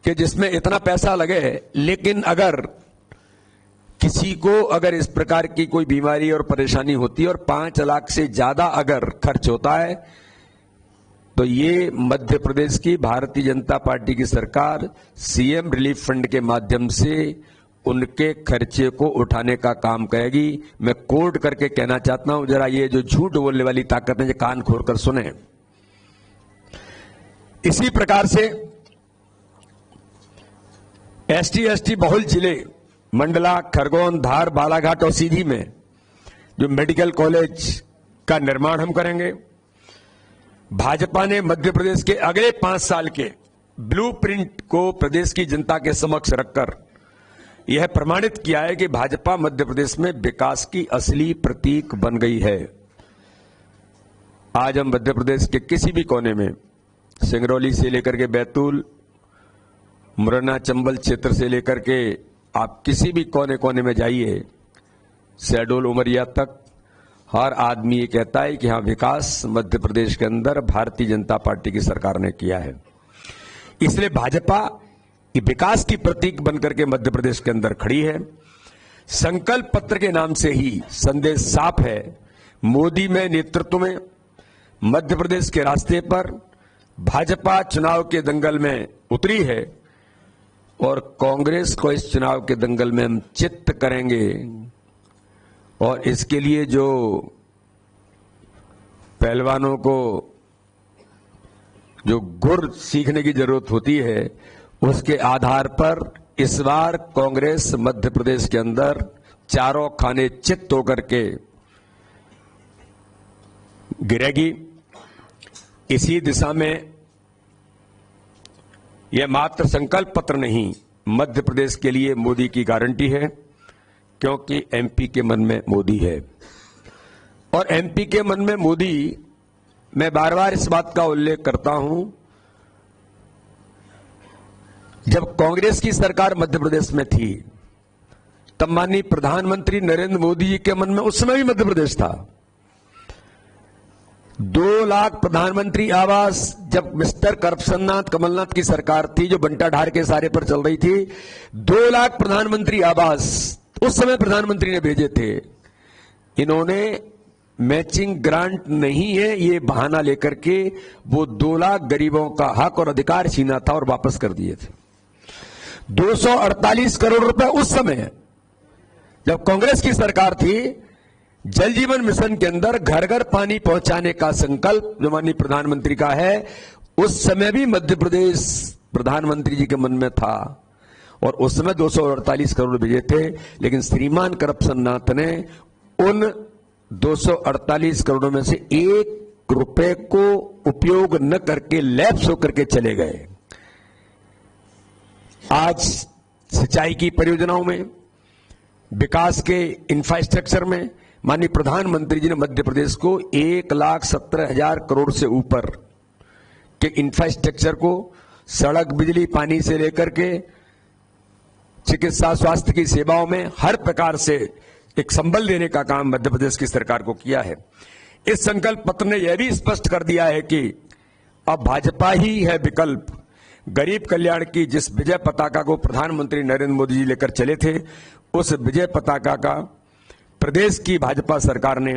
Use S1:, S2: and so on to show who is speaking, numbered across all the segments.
S1: कि जिसमें इतना पैसा लगे, लेकिन अगर किसी को अगर इस प्रकार की कोई बीमारी और परेशानी होती है और 5 लाख से ज्यादा अगर खर्च होता है, तो ये मध्य प्रदेश की भारतीय जनता पार्टी की सरकार सीएम रिलीफ फंड के माध्यम से उनके खर्चे को उठाने का काम करेगी। मैं कोट करके कहना चाहता हूं, जरा ये जो झूठ बोलने वाली ताकत है, कान खोलकर सुने। इसी प्रकार से एसटी बहुल जिले मंडला, खरगोन, धार, बालाघाट और सीधी में जो मेडिकल कॉलेज का निर्माण हम करेंगे। भाजपा ने मध्य प्रदेश के अगले 5 साल के ब्लूप्रिंट को प्रदेश की जनता के समक्ष रखकर यह प्रमाणित किया है कि भाजपा मध्य प्रदेश में विकास की असली प्रतीक बन गई है। आज हम मध्य प्रदेश के किसी भी कोने में, सिंगरौली से लेकर के बैतूल, मुरैना, चंबल क्षेत्र से लेकर के आप किसी भी कोने कोने में जाइए, शहडोल, उमरिया तक, हर आदमी ये कहता है कि हाँ, विकास मध्य प्रदेश के अंदर भारतीय जनता पार्टी की सरकार ने किया है। इसलिए भाजपा ये विकास की प्रतीक बनकर के मध्य प्रदेश के अंदर खड़ी है। संकल्प पत्र के नाम से ही संदेश साफ है, मोदी में नेतृत्व में मध्य प्रदेश के रास्ते पर भाजपा चुनाव के दंगल में उतरी है और कांग्रेस को इस चुनाव के दंगल में हम चित्त करेंगे। और इसके लिए जो पहलवानों को जो गुर सीखने की जरूरत होती है, उसके आधार पर इस बार कांग्रेस मध्य प्रदेश के अंदर चारों खाने चित्त होकर के गिरेगी। इसी दिशा में यह मात्र संकल्प पत्र नहीं, मध्य प्रदेश के लिए मोदी की गारंटी है, क्योंकि एमपी के मन में मोदी है। और एमपी के मन में मोदी, मैं बार बार इस बात का उल्लेख करता हूं, जब कांग्रेस की सरकार मध्य प्रदेश में थी तब माननीय प्रधानमंत्री नरेंद्र मोदी जी के मन में उस समय भी मध्य प्रदेश था। 2 लाख प्रधानमंत्री आवास जब मिस्टर करप्शननाथ कमलनाथ की सरकार थी, जो बंटा ढार के सारे पर चल रही थी, 2 लाख प्रधानमंत्री आवास उस समय प्रधानमंत्री ने भेजे थे। इन्होंने मैचिंग ग्रांट नहीं है ये बहाना लेकर के वो 2 लाख गरीबों का हक और अधिकार छीना था और वापस कर दिए थे। 248 करोड़ रुपए उस समय जब कांग्रेस की सरकार थी, जल जीवन मिशन के अंदर घर घर पानी पहुंचाने का संकल्प जो माननीय प्रधानमंत्री का है, उस समय भी मध्य प्रदेश प्रधानमंत्री जी के मन में था और उस समय 248 करोड़ भेजे थे। लेकिन श्रीमान करप्शननाथ ने उन 248 करोड़ में से 1 रुपए को उपयोग न करके लैप्स होकर के चले गए। आज सिंचाई की परियोजनाओं में, विकास के इंफ्रास्ट्रक्चर में माननीय प्रधानमंत्री जी ने मध्य प्रदेश को 1,17,000 करोड़ से ऊपर के इंफ्रास्ट्रक्चर को, सड़क, बिजली, पानी से लेकर के चिकित्सा, स्वास्थ्य की सेवाओं में हर प्रकार से एक संबल देने का काम मध्य प्रदेश की सरकार को किया है। इस संकल्प पत्र ने यह भी स्पष्ट कर दिया है कि अब भाजपा ही है विकल्प। गरीब कल्याण की जिस विजय पताका को प्रधानमंत्री नरेंद्र मोदी जी लेकर चले थे, उस विजय पताका का प्रदेश की भाजपा सरकार ने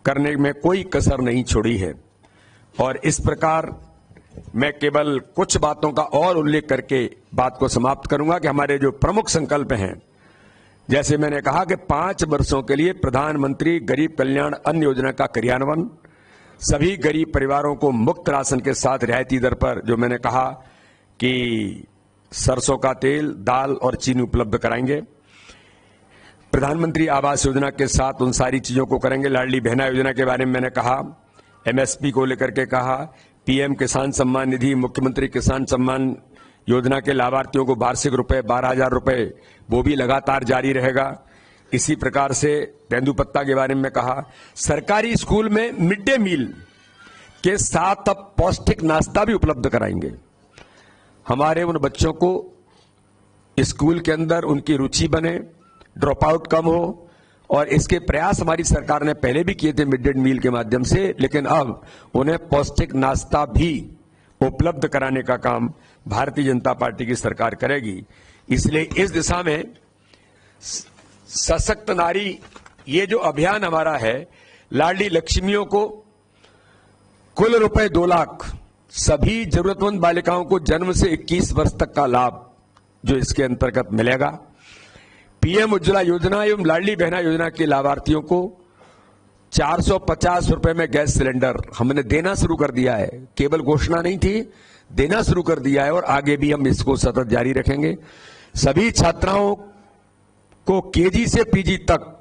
S1: करने में कोई कसर नहीं छोड़ी है। और इस प्रकार मैं केवल कुछ बातों का और उल्लेख करके बात को समाप्त करूंगा कि हमारे जो प्रमुख संकल्प हैं, जैसे मैंने कहा कि 5 वर्षों के लिए प्रधानमंत्री गरीब कल्याण अन्न योजना का क्रियान्वयन, सभी गरीब परिवारों को मुफ्त राशन के साथ रियायती दर पर, जो मैंने कहा कि सरसों का तेल, दाल और चीनी उपलब्ध कराएंगे। प्रधानमंत्री आवास योजना के साथ उन सारी चीजों को करेंगे। लाडली बहना योजना के बारे में मैंने कहा, एमएसपी को लेकर के कहा, पीएम किसान सम्मान निधि, मुख्यमंत्री किसान सम्मान योजना के लाभार्थियों को वार्षिक रुपए 12,000 रुपए वो भी लगातार जारी रहेगा। इसी प्रकार से तेंदुपत्ता के बारे में कहा। सरकारी स्कूल में मिड डे मील के साथ अब पौष्टिक नाश्ता भी उपलब्ध कराएंगे। हमारे उन बच्चों को स्कूल के अंदर उनकी रुचि बने, ड्रॉप आउट कम हो, और इसके प्रयास हमारी सरकार ने पहले भी किए थे मिड डे मील के माध्यम से, लेकिन अब उन्हें पौष्टिक नाश्ता भी उपलब्ध कराने का काम भारतीय जनता पार्टी की सरकार करेगी। इसलिए इस दिशा में सशक्त नारी ये जो अभियान हमारा है, लाडली लक्ष्मियों को कुल रुपए 2 लाख, सभी जरूरतमंद बालिकाओं को जन्म से 21 वर्ष तक का लाभ जो इसके अंतर्गत मिलेगा। पीएम उज्ज्वला योजना एवं लाडली बहना योजना के लाभार्थियों को 450 रुपए में गैस सिलेंडर हमने देना शुरू कर दिया है। केवल घोषणा नहीं थी, देना शुरू कर दिया है और आगे भी हम इसको सतत जारी रखेंगे। सभी छात्राओं को केजी से पीजी तक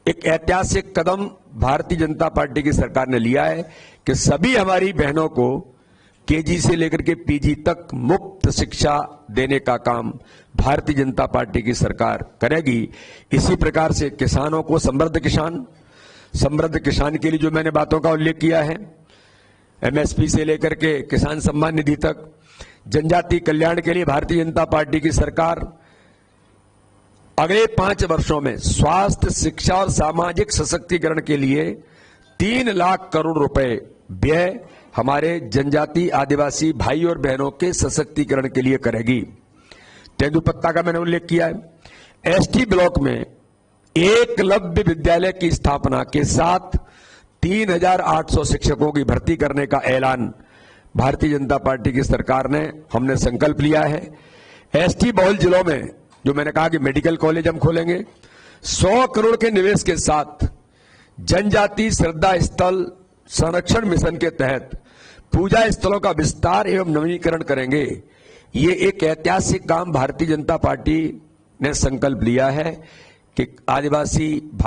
S1: एक ऐतिहासिक कदम भारतीय जनता पार्टी की सरकार ने लिया है कि सभी हमारी बहनों को केजी से लेकर के पीजी तक मुफ्त शिक्षा देने का काम भारतीय जनता पार्टी की सरकार करेगी। इसी प्रकार से किसानों को समृद्ध किसान के लिए जो मैंने बातों का उल्लेख किया है, एमएसपी से लेकर के किसान सम्मान निधि तक, जनजाति कल्याण के लिए भारतीय जनता पार्टी की सरकार अगले 5 वर्षों में स्वास्थ्य, शिक्षा और सामाजिक सशक्तिकरण के लिए 3 लाख करोड़ रुपए व्यय हमारे जनजाति आदिवासी भाई और बहनों के सशक्तिकरण के लिए करेगी। तेंदुपत्ता का मैंने उल्लेख किया है। एसटी ब्लॉक में एकलव्य विद्यालय की स्थापना के साथ 3800 शिक्षकों की भर्ती करने का ऐलान भारतीय जनता पार्टी की सरकार ने हमने संकल्प लिया है। एसटी बहुल जिलों में जो मैंने कहा कि मेडिकल कॉलेज हम खोलेंगे, 100 करोड़ के निवेश के साथ जनजाति श्रद्धा स्थल संरक्षण मिशन के तहत पूजा स्थलों का विस्तार एवं नवीनीकरण करेंगे। ये एक ऐतिहासिक काम भारतीय जनता पार्टी ने संकल्प लिया है कि आदिवासी